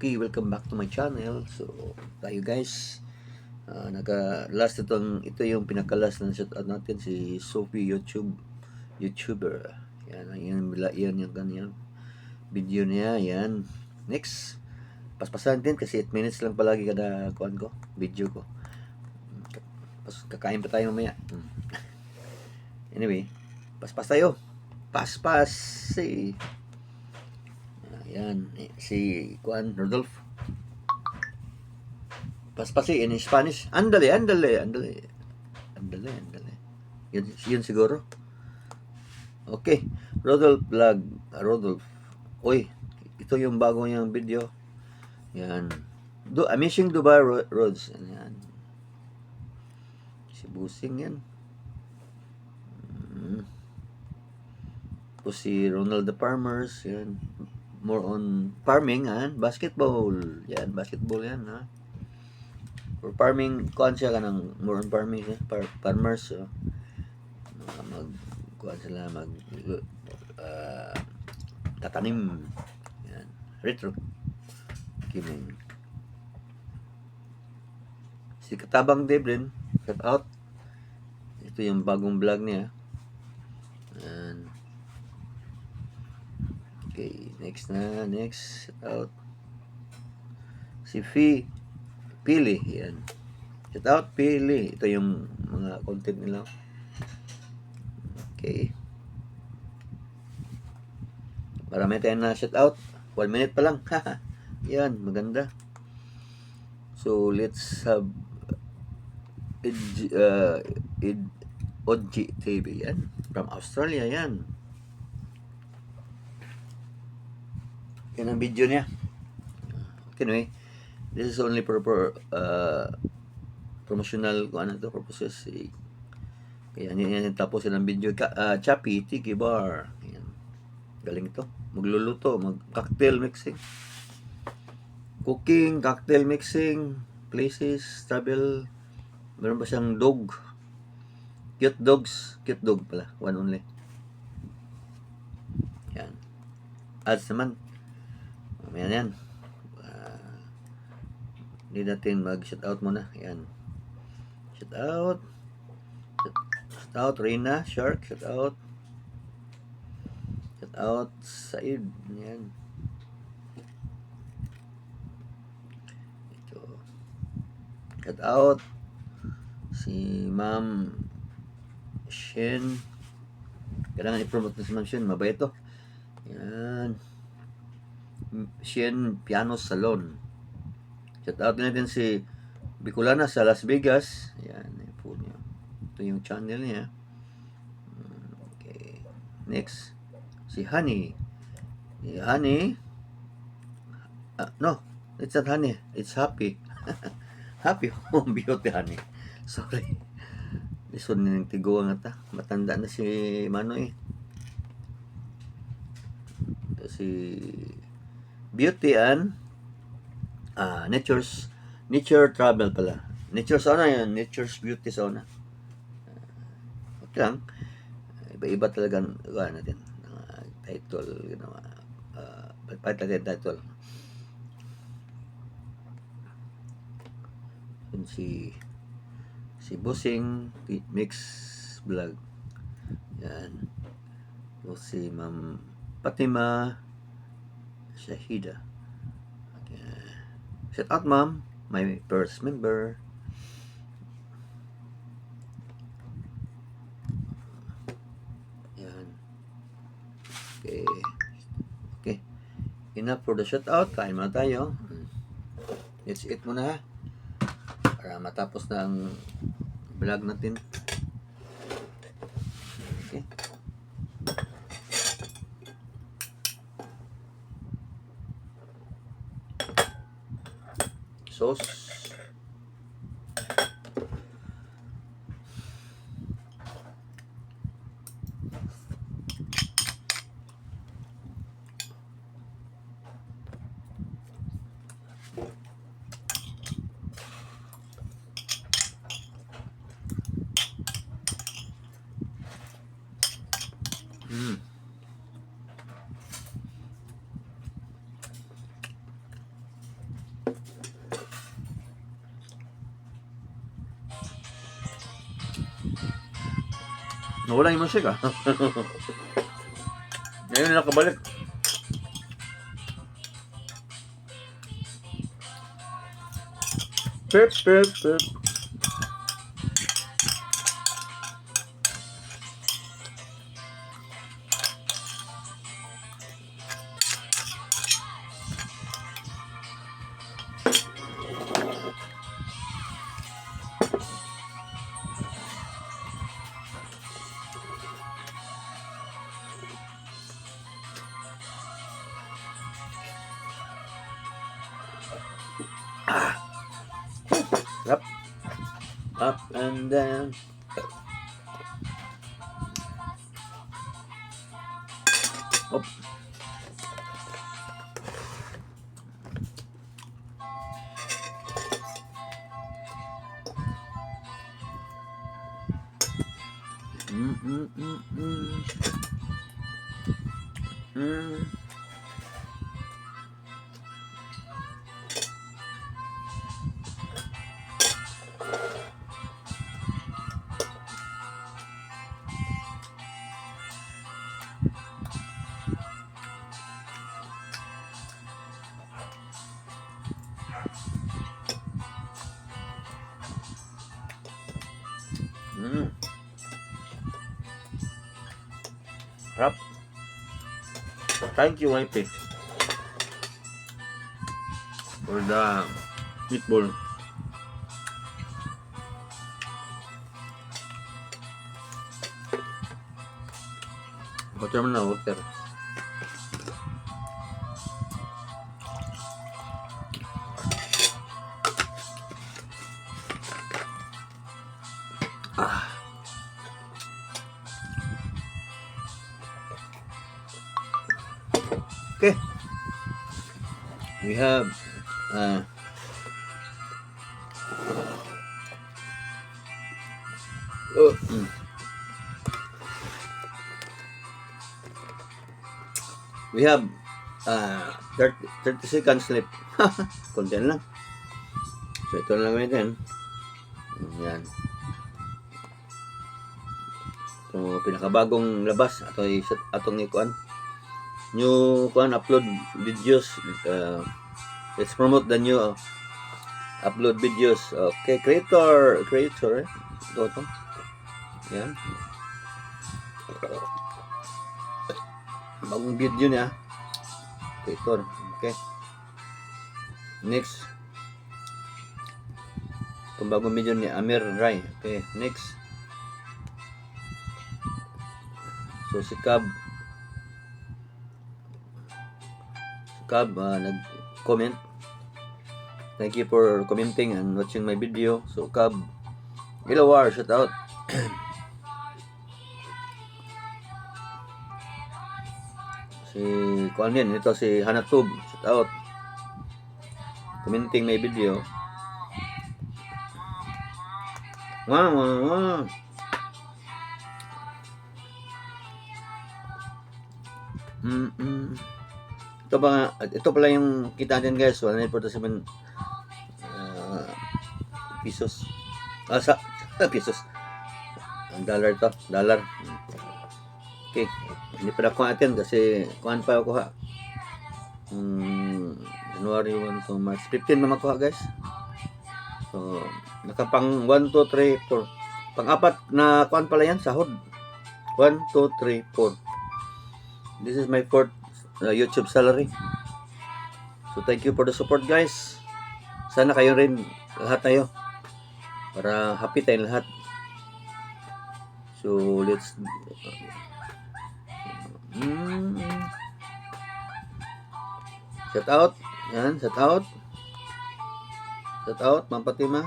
Okay, welcome back to my channel. So, tayo guys, ito yung pinaka-last na shoutout natin, si Sophie YouTuber. Yan yung kanyang video niya, yan. Next, paspasan din kasi 8 minutes lang palagi kada video ko. Kakain pa tayo mamaya. Anyway, paspas tayo. Paspas, yan, si Rodolfo. Paspasi in Spanish. Andale. Yun siguro. Okay. Rodolfo Vlog. Rodolfo. Uy, ito yung bago niyang video. Yan. Amazing Dubai Roads. Yan. Si Busing yan. O si Ronald the Farmers. Yan. More on farming, basketball. Yan, basketball yan, ha. For farming, kuhan siya ka ng more on farming, farmers, tatanim. Yan. Retro. Kiming. Si Katabang Debrin, shout out. Ito yung bagong vlog niya. Yan. Okay, next, shout out. Si Pili, yan. Shout out, Pili. Ito yung mga content nila. Okay. Marami tayong na shout out. 1 minute pa lang. Yan, maganda. So, let's have OG TV, yan. From Australia, yan. Yan ang video niya. Anyway, this is only for promotional purposes. Kaya yan tapos ng video. Chappy Tiki Bar. Yan. Galing ito. Magluluto, cocktail mixing. Cooking, cocktail mixing, places, travel. Meron ba siyang dog? Cute dog pala. One only. Yan. Ads naman. Ayan yan. Hindi natin mag-shoutout muna. Ayan. Shoutout. Shoutout Rina Shark. Shoutout. Shoutout Said. Ayan. Ito. Shoutout si Ma'am Shen. Kailangan i-promote na si Ma'am Shen. Mabait to. Ayan. Shen Piano Salon. Shoutout natin si Bicolana sa Las Vegas. Ayan, po niya. Ito yung channel niya. Okay. Next, si Honey. Honey. No, it's not Honey. It's Happy. Happy Home Beauty Honey. Sorry. Lison ng tiguang ata. Matanda na si Manoy. Ito si Beauty and Nature Travel pala. Nature Sauna yan. Nature's Beauty Sauna. Okay lang. Iba-iba talaga natin. Title. Pagpahit natin title. Yun si Busing Mix Vlog. Yan. O si Ma'am Fatima Shahida. Shout out, Ma'am. My first member. Yan. Okay. Enough for the shout out. Kain muna tayo. Let's eat muna, ha. Para matapos na ang vlog natin. Okay. Sauce. Nawala yung musik ah. Ngayon nakabalik. Pep, pep, pep. Up, up and down. Up. Harap. Thank you, YP, for the meatball. Water na, water. Okay. We have we have 30 seconds left. Konti lang. So ito lang natin. Yan. Ito pinakabagong labas atong ikuan. New upload videos. Let's promote the new upload videos. Okay, creator ito. Yan. Bagong video niya. Creator. Okay. Next. Itong bagong video ni Amir Rai. Okay, next. So si Cab nag-comment. Thank you for commenting and watching my video. So Cab Ilawar, shout out. Si Kuanin, ito si Hanatub, shout out. Commenting my video. Wow. Ito pala yung kita natin guys, 147 pesos. Pesos. Ang dollar to, dollar. Okay, hindi pa nakuha natin kasi kuhaan pa ako ha. January 1 to March 15 na makuha guys. So, nakapang 1, 2, 3, 4. Pang-apat na kuhaan pala yan, sahod. 1, 2, 3, 4. This is my 4th YouTube salary. So thank you for the support guys. Sana kayo rin, lahat tayo, para happy tayong lahat. So let's shout out. Yan, shout out Ma'am Fatima.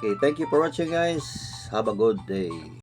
Okay, thank you for watching guys. Have a good day.